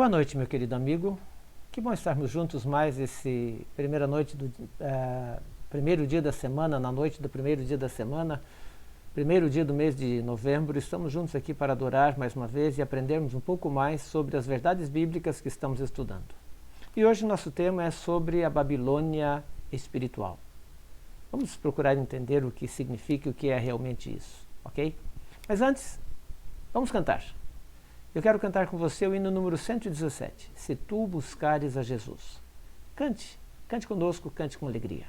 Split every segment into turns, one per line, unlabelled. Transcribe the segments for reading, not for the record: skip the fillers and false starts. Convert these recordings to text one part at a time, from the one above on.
Boa noite, meu querido amigo. Que bom estarmos juntos mais esse primeiro dia da semana, na noite do primeiro dia da semana, primeiro dia do mês de novembro. Estamos juntos aqui para adorar mais uma vez e aprendermos um pouco mais sobre as verdades bíblicas que estamos estudando. E hoje nosso tema é sobre a Babilônia espiritual. Vamos procurar entender o que significa e o que é realmente isso, ok? Mas antes, vamos cantar. Eu quero cantar com você o hino número 117, Se Tu Buscares a Jesus. Cante, cante conosco, cante com alegria.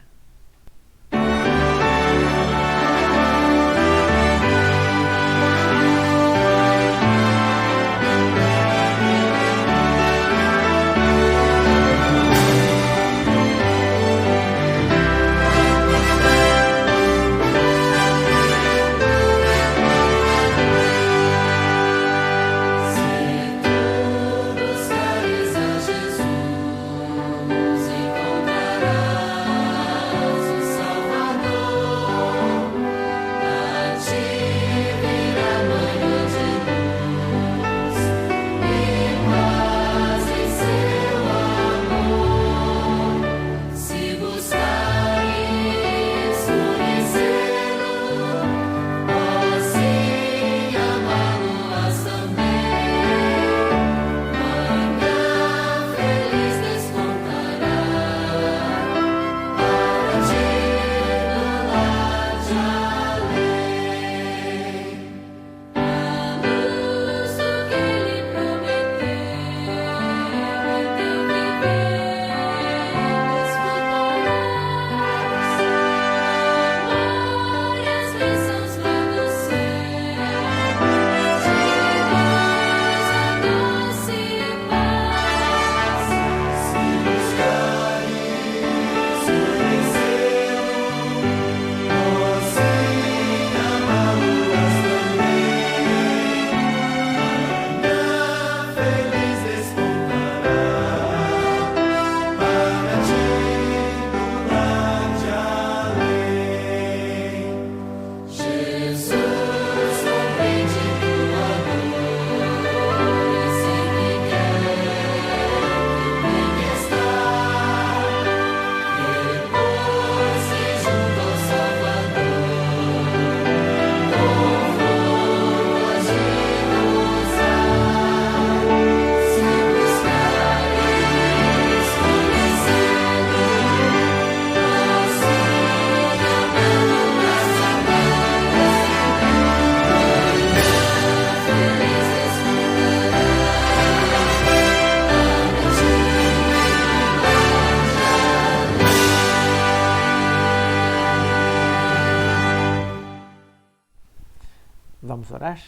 Vamos orar?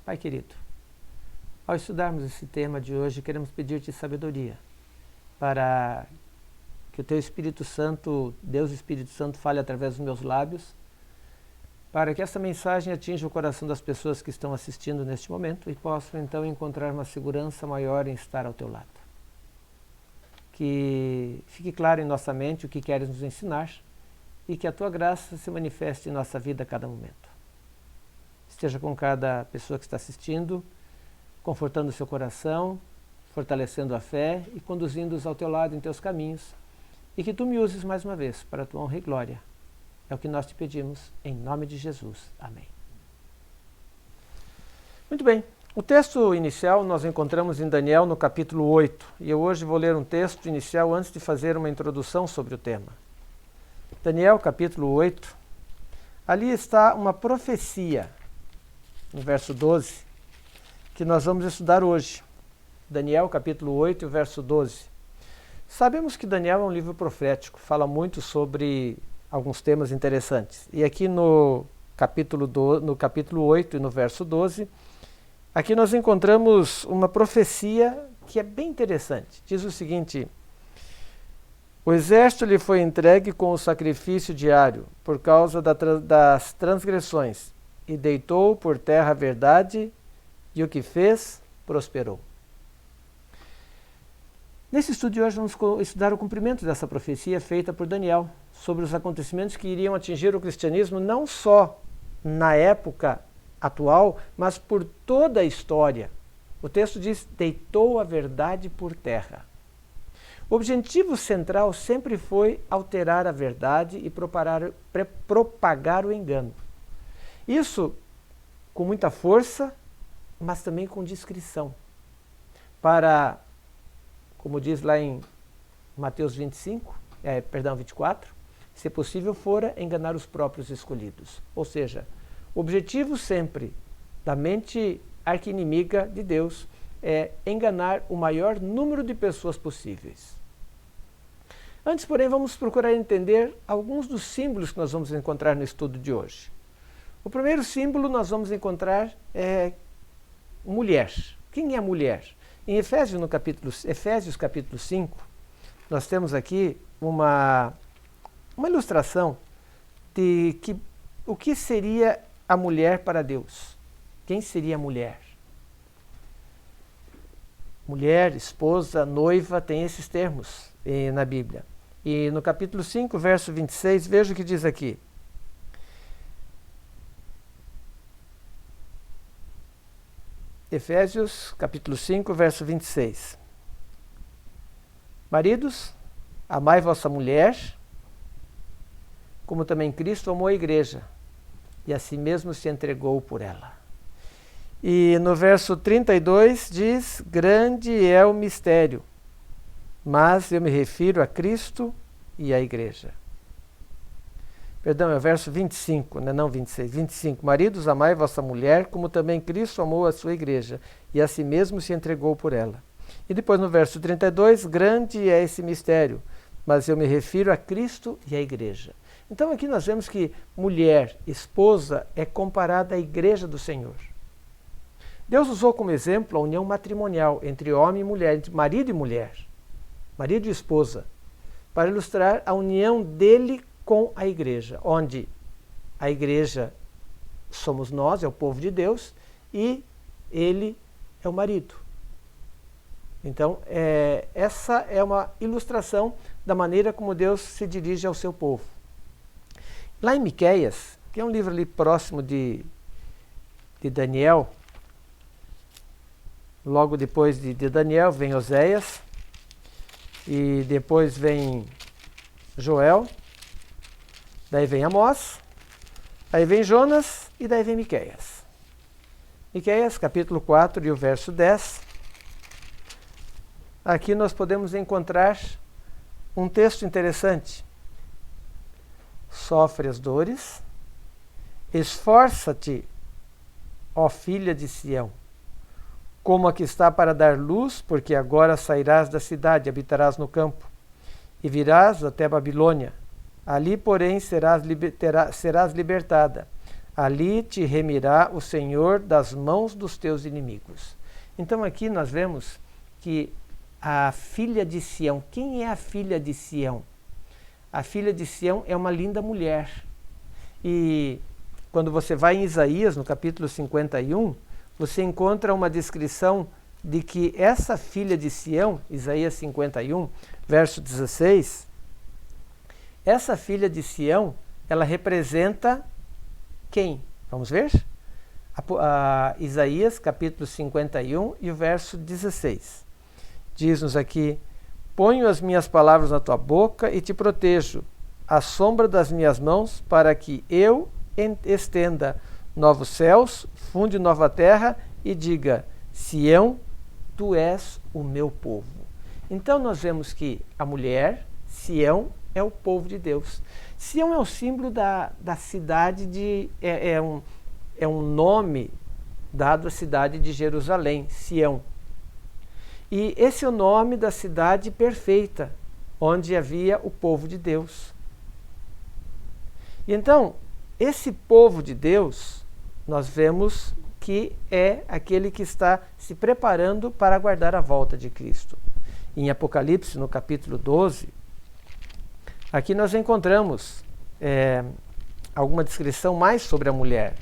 Pai querido, ao estudarmos esse tema de hoje, queremos pedir-te sabedoria para que o teu Espírito Santo, Deus Espírito Santo, fale através dos meus lábios, para que essa mensagem atinja o coração das pessoas que estão assistindo neste momento e possam então encontrar uma segurança maior em estar ao teu lado. Que fique claro em nossa mente o que queres nos ensinar e que a tua graça se manifeste em nossa vida a cada momento. Esteja com cada pessoa que está assistindo, confortando o seu coração, fortalecendo a fé e conduzindo-os ao teu lado em teus caminhos, e que tu me uses mais uma vez para a tua honra e glória. É o que nós te pedimos, em nome de Jesus. Amém. Muito bem, o texto inicial nós encontramos em Daniel no capítulo 8, e eu hoje vou ler um texto inicial antes de fazer uma introdução sobre o tema. Daniel capítulo 8, ali está uma profecia, no verso 12, que nós vamos estudar hoje. Daniel capítulo 8, verso 12. Sabemos que Daniel é um livro profético, fala muito sobre alguns temas interessantes. E aqui no capítulo 8 e no verso 12, aqui nós encontramos uma profecia que é bem interessante. Diz o seguinte: o exército lhe foi entregue com o sacrifício diário por causa das transgressões, e deitou por terra a verdade, e o que fez, prosperou. Nesse estudo de hoje vamos estudar o cumprimento dessa profecia feita por Daniel sobre os acontecimentos que iriam atingir o cristianismo não só na época atual, mas por toda a história. O texto diz: deitou a verdade por terra. O objetivo central sempre foi alterar a verdade e propagar o engano. Isso com muita força, mas também com discrição, para, como diz lá em Mateus 24, se possível fora enganar os próprios escolhidos. Ou seja, o objetivo sempre da mente arqui-inimiga de Deus é enganar o maior número de pessoas possíveis. Antes, porém, vamos procurar entender alguns dos símbolos que nós vamos encontrar no estudo de hoje. O primeiro símbolo nós vamos encontrar é mulher. Quem é a mulher? Em Efésios capítulo 5, nós temos aqui uma ilustração de o que seria a mulher para Deus. Quem seria a mulher? Mulher, esposa, noiva, tem esses termos na Bíblia. E no capítulo 5, verso 26, veja o que diz aqui. Efésios, capítulo 5, verso 26. Maridos, amai vossa mulher, como também Cristo amou a igreja, e a si mesmo se entregou por ela. E no verso 32 diz: grande é o mistério, mas eu me refiro a Cristo e à igreja. Perdão, é o verso 25, não 26, 25. Maridos, amai vossa mulher, como também Cristo amou a sua igreja, e a si mesmo se entregou por ela. E depois no verso 32, grande é esse mistério, mas eu me refiro a Cristo e à igreja. Então aqui nós vemos que mulher, esposa, é comparada à igreja do Senhor. Deus usou como exemplo a união matrimonial entre homem e mulher, entre marido e mulher, marido e esposa, para ilustrar a união dele com a igreja, onde a igreja somos nós, é o povo de Deus, e ele é o marido. Então, essa é uma ilustração da maneira como Deus se dirige ao seu povo. Lá em Miqueias, que é um livro ali próximo de Daniel, logo depois de Daniel vem Oséias, e depois vem Joel, daí vem Amós, aí vem Jonas e daí vem Miqueias. Miqueias, capítulo 4 e o verso 10. Aqui nós podemos encontrar um texto interessante. Sofre as dores, esforça-te, ó filha de Sião, como a que está para dar luz, porque agora sairás da cidade, habitarás no campo, e virás até Babilônia. Ali, porém, serás libertada. ali te remirá o Senhor das mãos dos teus inimigos. Então aqui nós vemos que a filha de Sião, quem é a filha de Sião? A filha de Sião é uma linda mulher. E quando você vai em Isaías, no capítulo 51, você encontra uma descrição de que essa filha de Sião, Isaías 51, verso 16, essa filha de Sião, ela representa quem? Vamos ver? Isaías, capítulo 51 e o verso 16. Diz-nos aqui: ponho as minhas palavras na tua boca e te protejo, à sombra das minhas mãos, para que eu estenda novos céus, funde nova terra e diga: Sião, tu és o meu povo. Então nós vemos que a mulher, Sião, é o povo de Deus. Sião é o símbolo da cidade de... É um nome dado à cidade de Jerusalém, Sião. E esse é o nome da cidade perfeita, onde havia o povo de Deus. E então, esse povo de Deus, nós vemos que é aquele que está se preparando para aguardar a volta de Cristo. Em Apocalipse, no capítulo 12, aqui nós encontramos alguma descrição mais sobre a mulher.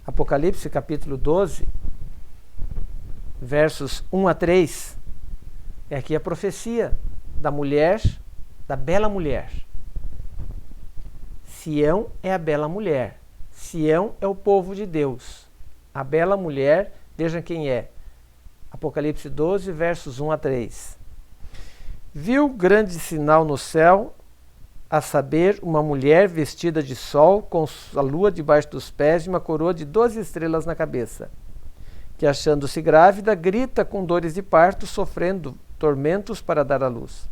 Apocalipse, capítulo 12, versos 1 a 3, é aqui a profecia da mulher, da bela mulher. Sião é a bela mulher. Sião é o povo de Deus. A bela mulher, vejam quem é. Apocalipse 12, versos 1 a 3. Viu grande sinal no céu, a saber, uma mulher vestida de sol, com a lua debaixo dos pés e uma coroa de 12 estrelas na cabeça, que, achando-se grávida, grita com dores de parto, sofrendo tormentos para dar à luz.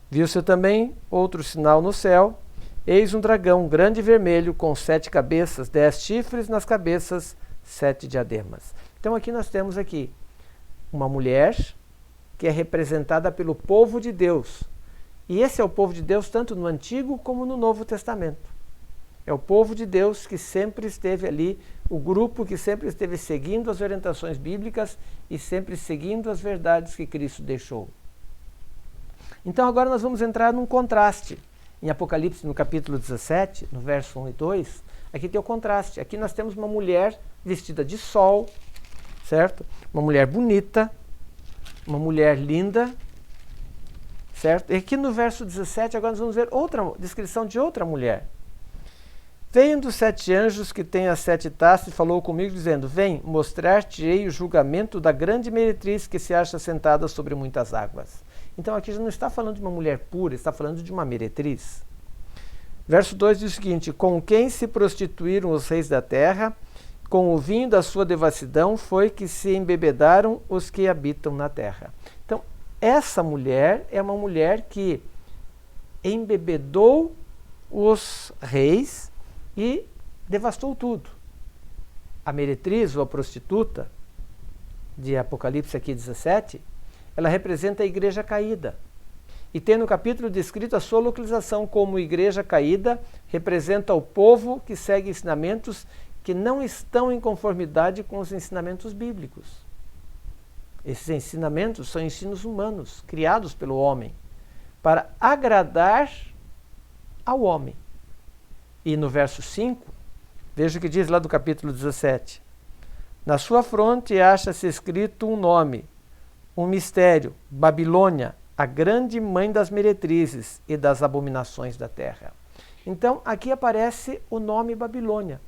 Viu-se também outro sinal no céu, eis um dragão grande e vermelho, com 7 cabeças, 10 chifres nas cabeças, 7 diademas. Então aqui nós temos aqui uma mulher que é representada pelo povo de Deus. E esse é o povo de Deus tanto no Antigo como no Novo Testamento. É o povo de Deus que sempre esteve ali, o grupo que sempre esteve seguindo as orientações bíblicas e sempre seguindo as verdades que Cristo deixou. Então agora nós vamos entrar num contraste. Em Apocalipse, no capítulo 17, no verso 1 e 2, aqui tem o contraste. Aqui nós temos uma mulher vestida de sol, certo? Uma mulher bonita, uma mulher linda, certo? E aqui no verso 17, agora nós vamos ver outra descrição de outra mulher. Veio um dos 7 anjos que tem as 7 taças e falou comigo, dizendo: vem, mostrar-te-ei o julgamento da grande meretriz que se acha sentada sobre muitas águas. Então aqui já não está falando de uma mulher pura, está falando de uma meretriz. Verso 2 diz o seguinte: com quem se prostituíram os reis da terra, com o vinho da sua devassidão foi que se embebedaram os que habitam na terra. Então, essa mulher é uma mulher que embebedou os reis e devastou tudo. A meretriz, ou a prostituta, de Apocalipse aqui 17, ela representa a igreja caída. E tem no capítulo descrito a sua localização como igreja caída, representa o povo que segue ensinamentos que não estão em conformidade com os ensinamentos bíblicos. Esses ensinamentos são ensinos humanos, criados pelo homem, para agradar ao homem. E no verso 5, veja o que diz lá do capítulo 17. Na sua fronte acha-se escrito um nome, um mistério, Babilônia, a grande mãe das meretrizes e das abominações da terra. Então, aqui aparece o nome Babilônia.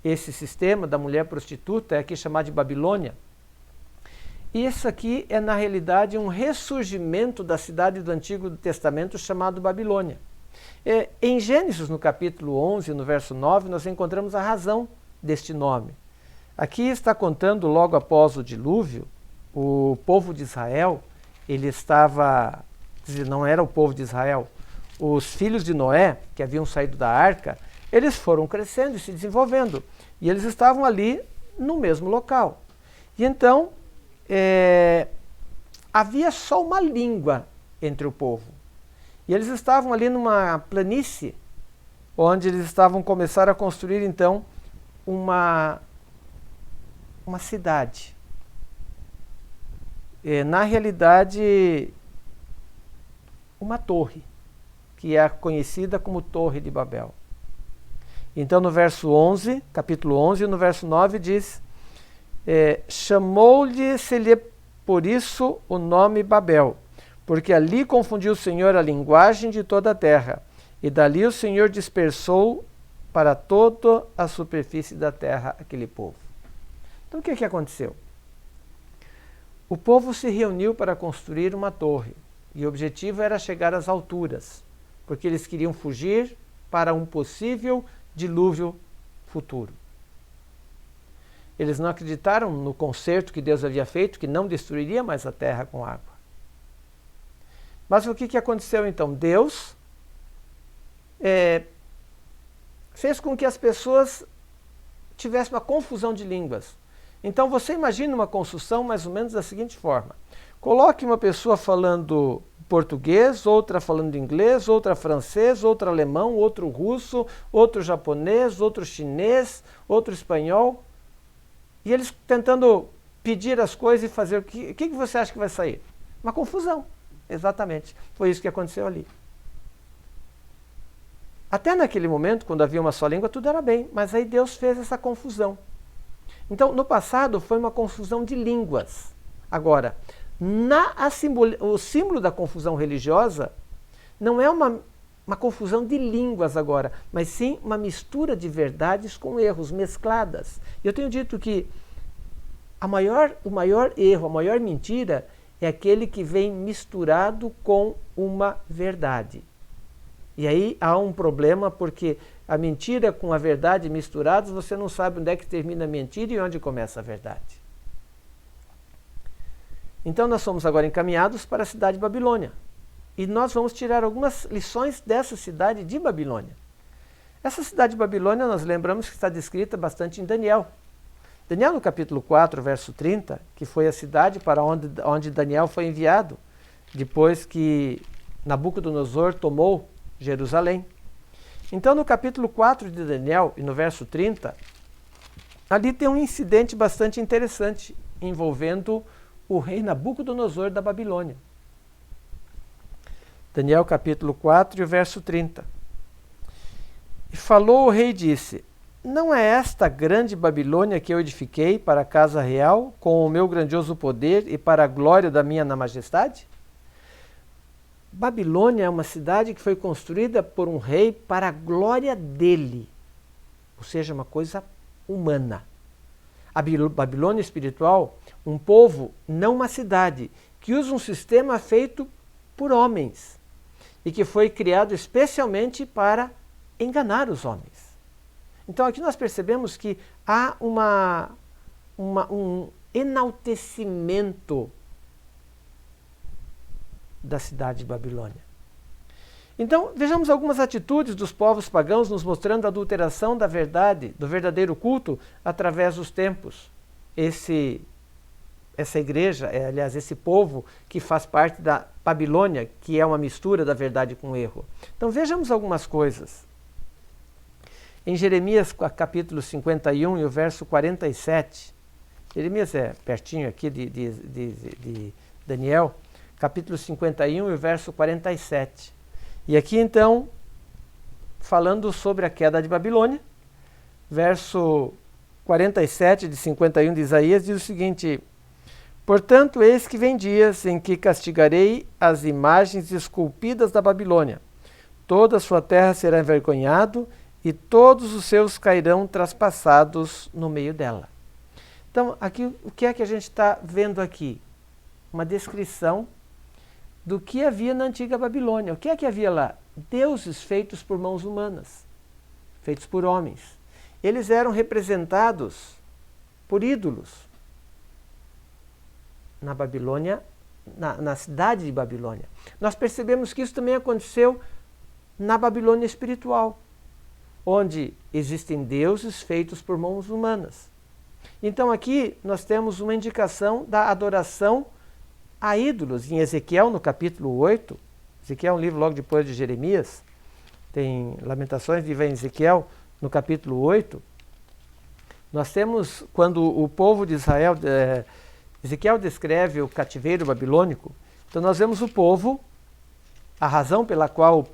Esse sistema da mulher prostituta é aqui chamado de Babilônia. E isso aqui é, na realidade, um ressurgimento da cidade do Antigo Testamento chamado Babilônia. Em Gênesis, no capítulo 11, no verso 9, nós encontramos a razão deste nome. Aqui está contando, logo após o dilúvio, o povo de Israel, ele estava, não era o povo de Israel, os filhos de Noé, que haviam saído da arca, eles foram crescendo e se desenvolvendo. E eles estavam ali no mesmo local. E então, havia só uma língua entre o povo. E eles estavam ali numa planície, onde eles começaram a construir, então, uma cidade. Na realidade, uma torre, que é conhecida como Torre de Babel. Então, no verso 11, capítulo 11, no verso 9, diz: chamou-lhe-se-lhe por isso o nome Babel, porque ali confundiu o Senhor a linguagem de toda a terra, e dali o Senhor dispersou para toda a superfície da terra aquele povo. Então, o que aconteceu? O povo se reuniu para construir uma torre, e o objetivo era chegar às alturas, porque eles queriam fugir para um possível dilúvio futuro. Eles não acreditaram no concerto que Deus havia feito, que não destruiria mais a terra com água. Mas o que aconteceu então? Deus fez com que as pessoas tivessem uma confusão de línguas. Então você imagina uma construção mais ou menos da seguinte forma: coloque uma pessoa falando português, outra falando inglês, outra francês, outra alemão, outro russo, outro japonês, outro chinês, outro espanhol, e eles tentando pedir as coisas e fazer o que você acha que vai sair? Uma confusão. Exatamente. Foi isso que aconteceu ali. Até naquele momento, quando havia uma só língua, tudo era bem, mas aí Deus fez essa confusão. Então, no passado, foi uma confusão de línguas. Agora, o símbolo da confusão religiosa não é uma confusão de línguas agora, mas sim uma mistura de verdades com erros, mescladas. Eu tenho dito que o maior erro, a maior mentira é aquele que vem misturado com uma verdade. E aí há um problema, porque a mentira com a verdade misturados, você não sabe onde é que termina a mentira e onde começa a verdade. Então nós somos agora encaminhados para a cidade de Babilônia. E nós vamos tirar algumas lições dessa cidade de Babilônia. Essa cidade de Babilônia, nós lembramos que está descrita bastante em Daniel. Daniel, no capítulo 4, verso 30, que foi a cidade para onde Daniel foi enviado, depois que Nabucodonosor tomou Jerusalém. Então, no capítulo 4 de Daniel, e no verso 30, ali tem um incidente bastante interessante, envolvendo o rei Nabucodonosor da Babilônia. Daniel capítulo 4 e o verso 30. E falou o rei e disse: não é esta grande Babilônia que eu edifiquei para a casa real, com o meu grandioso poder e para a glória da minha majestade? Babilônia é uma cidade que foi construída por um rei para a glória dele, ou seja, uma coisa humana. A Babilônia espiritual, um povo, não uma cidade, que usa um sistema feito por homens e que foi criado especialmente para enganar os homens. Então aqui nós percebemos que há um enaltecimento da cidade de Babilônia. Então vejamos algumas atitudes dos povos pagãos nos mostrando a adulteração da verdade, do verdadeiro culto através dos tempos. Essa igreja, aliás, esse povo que faz parte da Babilônia, que é uma mistura da verdade com o erro. Então vejamos algumas coisas. Em Jeremias capítulo 51 e o verso 47, Jeremias é pertinho aqui de Daniel, capítulo 51 e o verso 47. E aqui então, falando sobre a queda de Babilônia, verso 47 de 51 de Isaías diz o seguinte: portanto, eis que vem dias em que castigarei as imagens esculpidas da Babilônia. Toda a sua terra será envergonhada e todos os seus cairão traspassados no meio dela. Então, aqui, o que é que a gente está vendo aqui? Uma descrição do que havia na antiga Babilônia. O que é que havia lá? Deuses feitos por mãos humanas, feitos por homens. Eles eram representados por ídolos. Na Babilônia, na cidade de Babilônia. Nós percebemos que isso também aconteceu na Babilônia espiritual, onde existem deuses feitos por mãos humanas. Então aqui nós temos uma indicação da adoração a ídolos. Em Ezequiel, no capítulo 8, Ezequiel é um livro logo depois de Jeremias, tem Lamentações, e vem Ezequiel, no capítulo 8, Nós temos, quando o povo de Israel, Ezequiel descreve o cativeiro babilônico, então nós vemos o povo, a razão pela qual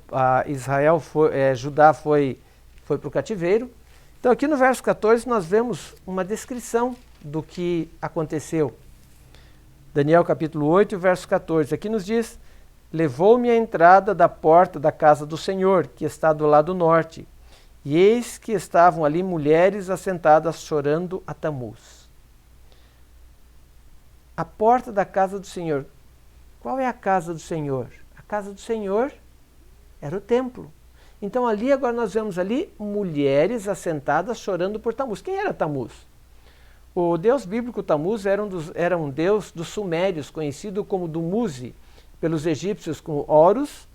Judá foi para o cativeiro. Então aqui no verso 14 nós vemos uma descrição do que aconteceu. Daniel capítulo 8, verso 14, aqui nos diz: levou-me à entrada da porta da casa do Senhor, que está do lado norte, e eis que estavam ali mulheres assentadas chorando a Tamuz. A porta da casa do Senhor. Qual é a casa do Senhor? A casa do Senhor era o templo. Então ali agora nós vemos ali mulheres assentadas chorando por Tamuz. Quem era Tamuz? O deus bíblico Tamuz era um deus dos sumérios, conhecido como Dumuzi, pelos egípcios como Horus.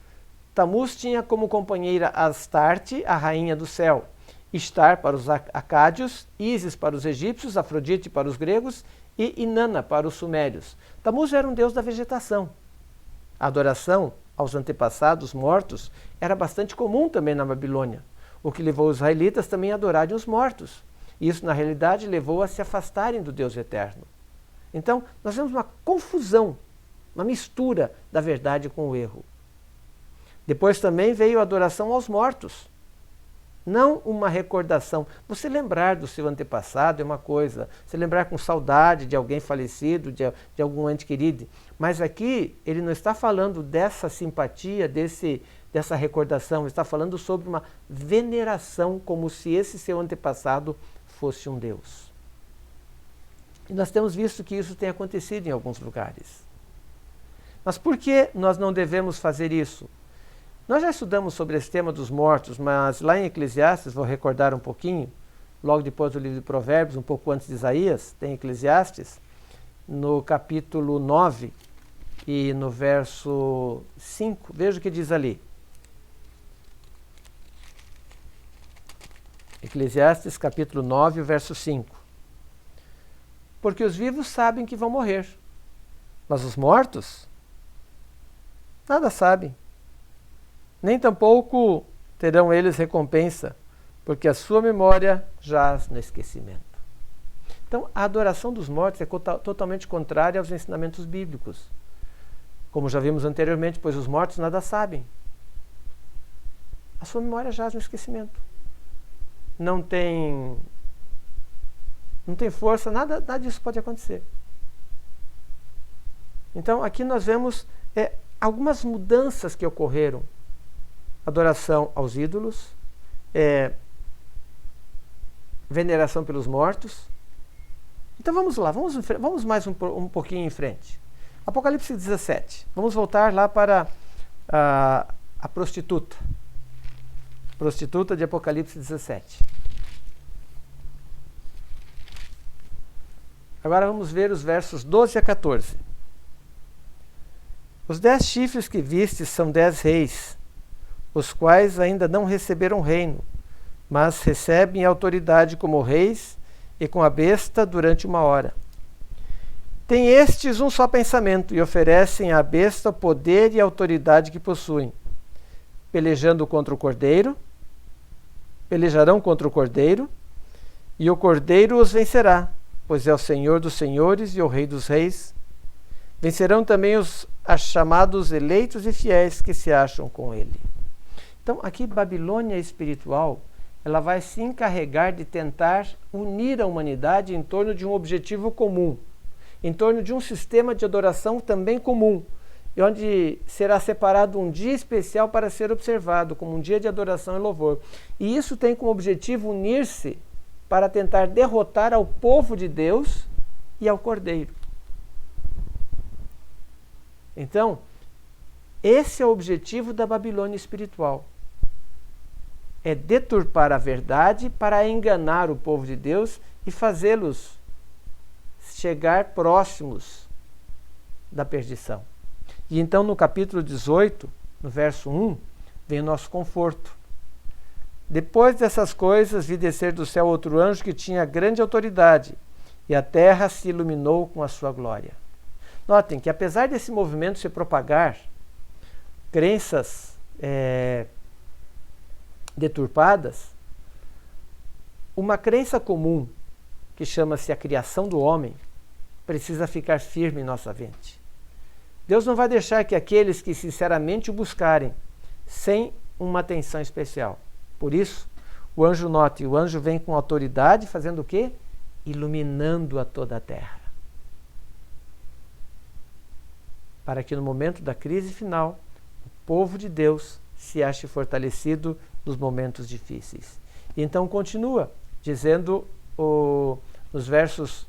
Tamuz tinha como companheira Astarte, a rainha do céu, Ishtar para os acádios, Ísis para os egípcios, Afrodite para os gregos e Inanna para os sumérios. Tamuz era um deus da vegetação. A adoração aos antepassados mortos era bastante comum também na Babilônia, o que levou os israelitas também a adorarem os mortos. Isso, na realidade, levou a se afastarem do Deus eterno. Então, nós vemos uma confusão, uma mistura da verdade com o erro. Depois também veio a adoração aos mortos. Não uma recordação. Você lembrar do seu antepassado é uma coisa. Você lembrar com saudade de alguém falecido, de algum ente querido. Mas aqui ele não está falando dessa simpatia, dessa recordação. Ele está falando sobre uma veneração, como se esse seu antepassado fosse um Deus. E nós temos visto que isso tem acontecido em alguns lugares. Mas por que nós não devemos fazer isso? Nós já estudamos sobre esse tema dos mortos, mas lá em Eclesiastes, vou recordar um pouquinho, logo depois do livro de Provérbios, um pouco antes de Isaías, tem Eclesiastes, no capítulo 9 e no verso 5, veja o que diz ali. Eclesiastes capítulo 9, verso 5. Porque os vivos sabem que vão morrer, mas os mortos nada sabem. Nem tampouco terão eles recompensa, porque a sua memória jaz no esquecimento. Então, a adoração dos mortos é totalmente contrária aos ensinamentos bíblicos. Como já vimos anteriormente, pois os mortos nada sabem. A sua memória jaz no esquecimento. Não tem força, nada disso pode acontecer. Então, aqui nós vemos algumas mudanças que ocorreram. Adoração aos ídolos, veneração pelos mortos. Então vamos lá, vamos mais um pouquinho em frente. Apocalipse 17. Vamos voltar lá para a prostituta. Prostituta de Apocalipse 17. Agora vamos ver os versos 12 a 14. Os 10 chifres que vistes são 10 reis, os quais ainda não receberam reino, mas recebem autoridade como reis e com a besta durante 1 hora. Tem estes um só pensamento e oferecem à besta o poder e a autoridade que possuem, pelejarão contra o cordeiro, e o cordeiro os vencerá, pois é o Senhor dos senhores e o Rei dos reis. Vencerão também os chamados eleitos e fiéis que se acham com ele. Então, aqui, Babilônia espiritual, ela vai se encarregar de tentar unir a humanidade em torno de um objetivo comum, em torno de um sistema de adoração também comum, e onde será separado um dia especial para ser observado como um dia de adoração e louvor. E isso tem como objetivo unir-se para tentar derrotar ao povo de Deus e ao Cordeiro. Então, esse é o objetivo da Babilônia espiritual. É deturpar a verdade para enganar o povo de Deus e fazê-los chegar próximos da perdição. E então no capítulo 18, no verso 1, vem o nosso conforto. Depois dessas coisas, vi descer do céu outro anjo que tinha grande autoridade, e a terra se iluminou com a sua glória. Notem que apesar desse movimento se propagar, crenças deturpadas, uma crença comum que chama-se a criação do homem, precisa ficar firme em nossa mente. Deus não vai deixar que aqueles que sinceramente o buscarem, sem uma atenção especial. Por isso, o anjo note, o anjo vem com autoridade, fazendo o quê? Iluminando a toda a terra. Para que no momento da crise final, o povo de Deus se ache fortalecido nos momentos difíceis. E então continua, dizendo nos versos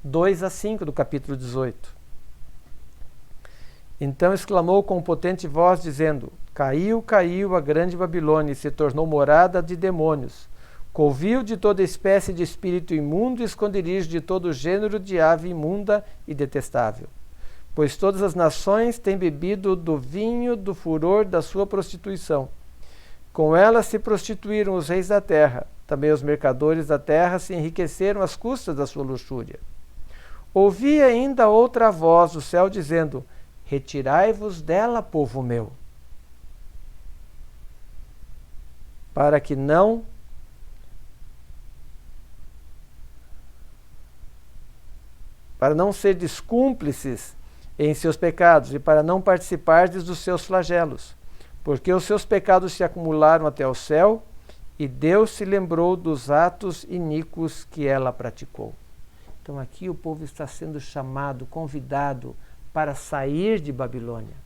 2 a 5 do capítulo 18. Então exclamou com potente voz, dizendo: Caiu, caiu a grande Babilônia e se tornou morada de demônios, covil de toda espécie de espírito imundo e esconderijo de todo gênero de ave imunda e detestável. Pois todas as nações têm bebido do vinho do furor da sua prostituição. Com ela se prostituíram os reis da terra, também os mercadores da terra se enriqueceram às custas da sua luxúria. Ouvi ainda outra voz do céu dizendo: Retirai-vos dela, povo meu, para não serdes cúmplices em seus pecados e para não participardes dos seus flagelos, porque os seus pecados se acumularam até o céu e Deus se lembrou dos atos iníquos que ela praticou. Então aqui o povo está sendo chamado, convidado para sair de Babilônia,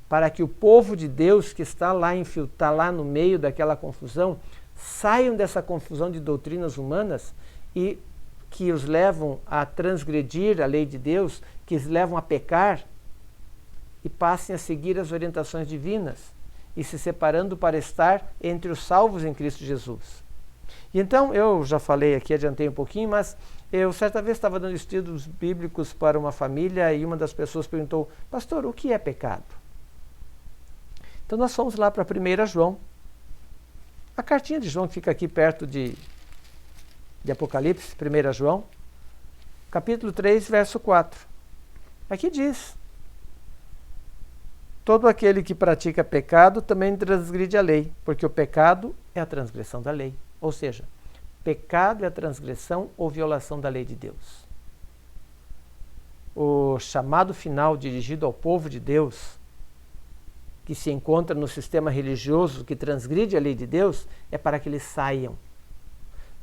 para que o povo de Deus que está lá no meio daquela confusão, saiam dessa confusão de doutrinas humanas e que os levam a transgredir a lei de Deus, que os levam a pecar e passem a seguir as orientações divinas e se separando para estar entre os salvos em Cristo Jesus. E então, eu já falei aqui, adiantei um pouquinho, mas eu certa vez estava dando estudos bíblicos para uma família e uma das pessoas perguntou: pastor, o que é pecado? Então nós fomos lá para 1 João, a cartinha de João que fica aqui perto de Apocalipse, 1 João, capítulo 3, verso 4. Aqui diz: todo aquele que pratica pecado também transgride a lei, porque o pecado é a transgressão da lei. Ou seja, pecado é a transgressão ou violação da lei de Deus. O chamado final dirigido ao povo de Deus, que se encontra no sistema religioso que transgride a lei de Deus, é para que eles saiam.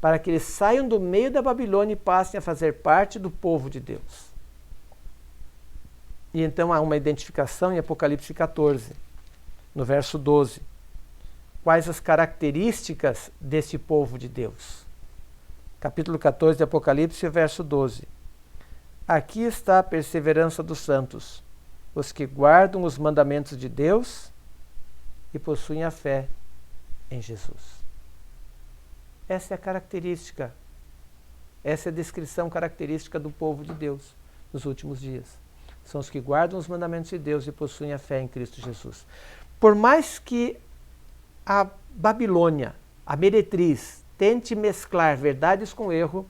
Para que eles saiam do meio da Babilônia e passem a fazer parte do povo de Deus. E então há uma identificação em Apocalipse 14, no verso 12. Quais as características desse povo de Deus? Capítulo 14 de Apocalipse, verso 12. Aqui está a perseverança dos santos, os que guardam os mandamentos de Deus e possuem a fé em Jesus. Essa é a característica, essa é a descrição característica do povo de Deus nos últimos dias. São os que guardam os mandamentos de Deus e possuem a fé em Cristo Jesus. Por mais que a Babilônia, a meretriz, tente mesclar verdades com erro,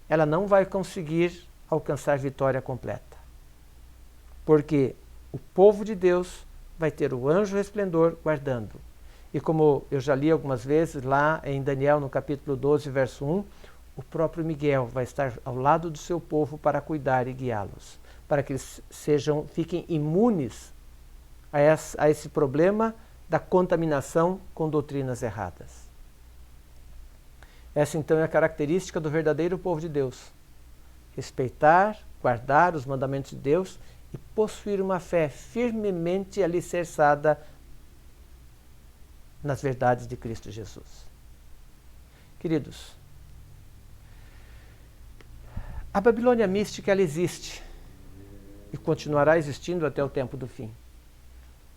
ela não vai conseguir alcançar vitória completa. Porque o povo de Deus vai ter o anjo resplendor guardando. E como eu já li algumas vezes lá em Daniel, no capítulo 12, verso 1, o próprio Miguel vai estar ao lado do seu povo para cuidar e guiá-los, para que eles fiquem imunes a esse problema da contaminação com doutrinas erradas. Essa então é a característica do verdadeiro povo de Deus: respeitar, guardar os mandamentos de Deus e possuir uma fé firmemente alicerçada nas verdades de Cristo Jesus. Queridos, a Babilônia mística ela existe e continuará existindo até o tempo do fim.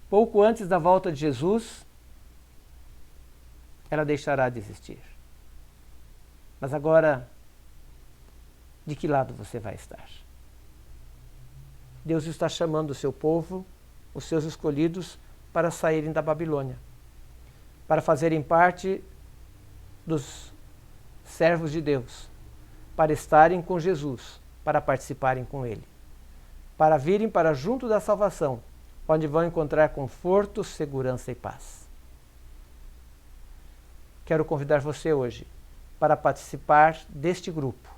Pouco antes da volta de Jesus, ela deixará de existir. Mas agora, de que lado você vai estar? Deus está chamando o seu povo, os seus escolhidos, para saírem da Babilônia, para fazerem parte dos servos de Deus, para estarem com Jesus, para participarem com Ele, para virem para junto da salvação, onde vão encontrar conforto, segurança e paz. Quero convidar você hoje para participar deste grupo,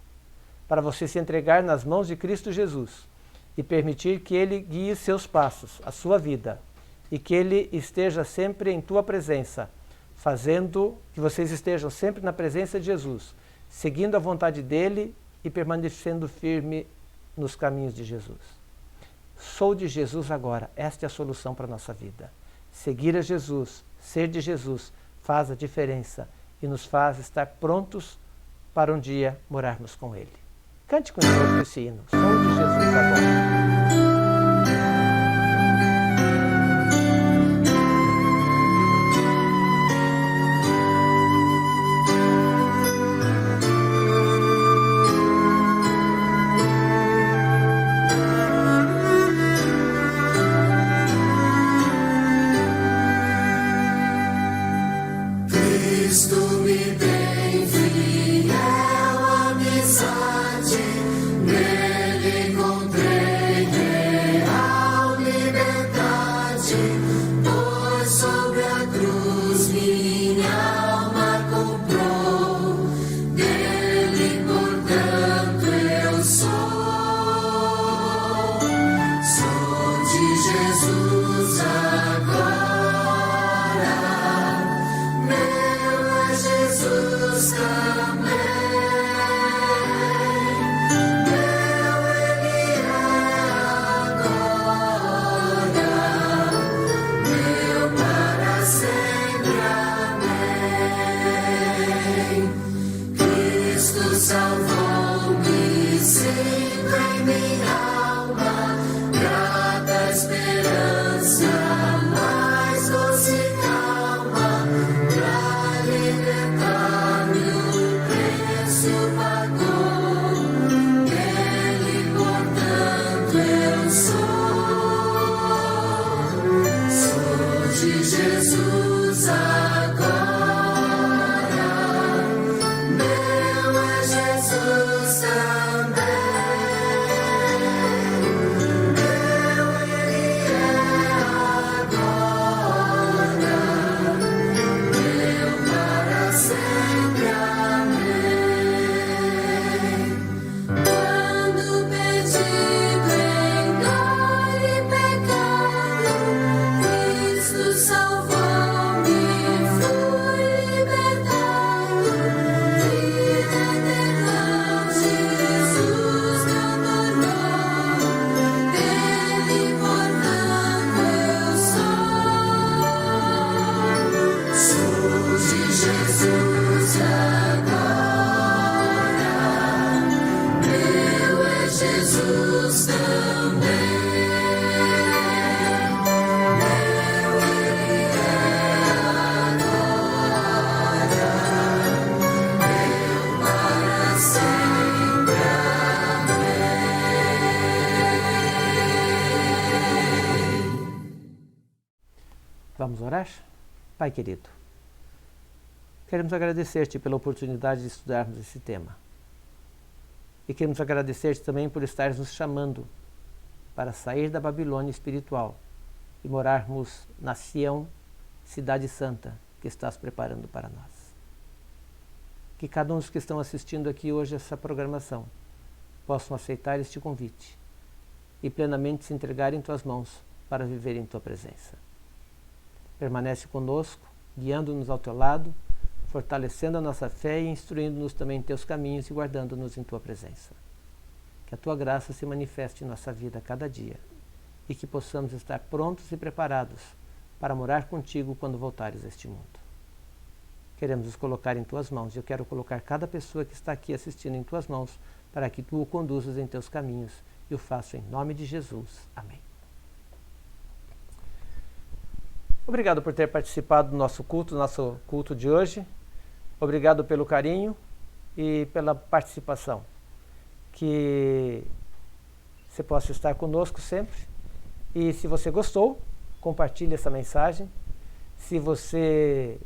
para você se entregar nas mãos de Cristo Jesus e permitir que Ele guie seus passos, a sua vida, e que Ele esteja sempre em tua presença, fazendo que vocês estejam sempre na presença de Jesus, seguindo a vontade dEle e permanecendo firme nos caminhos de Jesus. Sou de Jesus agora, esta é a solução para a nossa vida. Seguir a Jesus, ser de Jesus, faz a diferença e nos faz estar prontos para um dia morarmos com Ele. Cante conosco esse hino, Sou de Jesus agora. Vamos orar? Pai querido, queremos agradecer-te pela oportunidade de estudarmos esse tema. E queremos agradecer-te também por estares nos chamando para sair da Babilônia espiritual e morarmos na Sião, cidade santa, que estás preparando para nós. Que cada um dos que estão assistindo aqui hoje essa programação possam aceitar este convite e plenamente se entregar em tuas mãos para viver em tua presença. Permanece conosco, guiando-nos ao teu lado, fortalecendo a nossa fé e instruindo-nos também em teus caminhos e guardando-nos em tua presença. Que a tua graça se manifeste em nossa vida a cada dia e que possamos estar prontos e preparados para morar contigo quando voltares a este mundo. Queremos nos colocar em tuas mãos e eu quero colocar cada pessoa que está aqui assistindo em tuas mãos para que tu o conduzas em teus caminhos e o faço em nome de Jesus. Amém. Obrigado por ter participado do nosso culto de hoje. Obrigado pelo carinho e pela participação. Que você possa estar conosco sempre. E se você gostou, compartilhe essa mensagem. Se você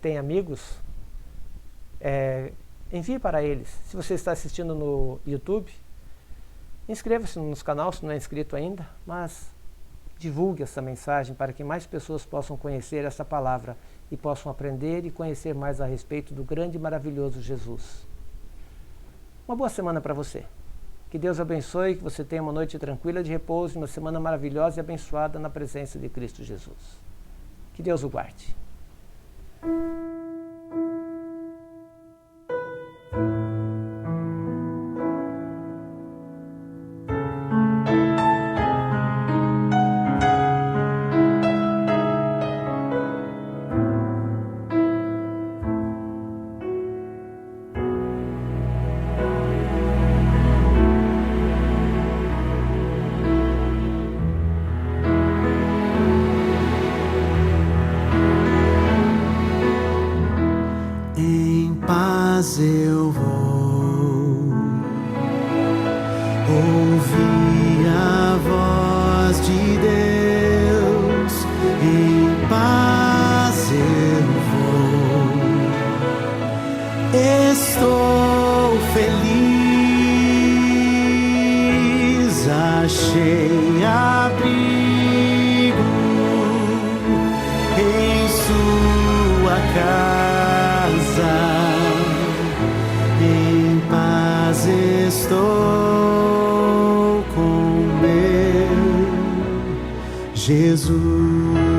tem amigos, envie para eles. Se você está assistindo no YouTube, inscreva-se no nosso canal se não é inscrito ainda, mas divulgue essa mensagem para que mais pessoas possam conhecer essa palavra e possam aprender e conhecer mais a respeito do grande e maravilhoso Jesus. Uma boa semana para você. Que Deus abençoe, que você tenha uma noite tranquila de repouso e uma semana maravilhosa e abençoada na presença de Cristo Jesus. Que Deus o guarde.
Eu vou ouvir a voz de Deus, em paz eu vou, estou feliz, achei abrigo em sua casa. Estou com meu Jesus.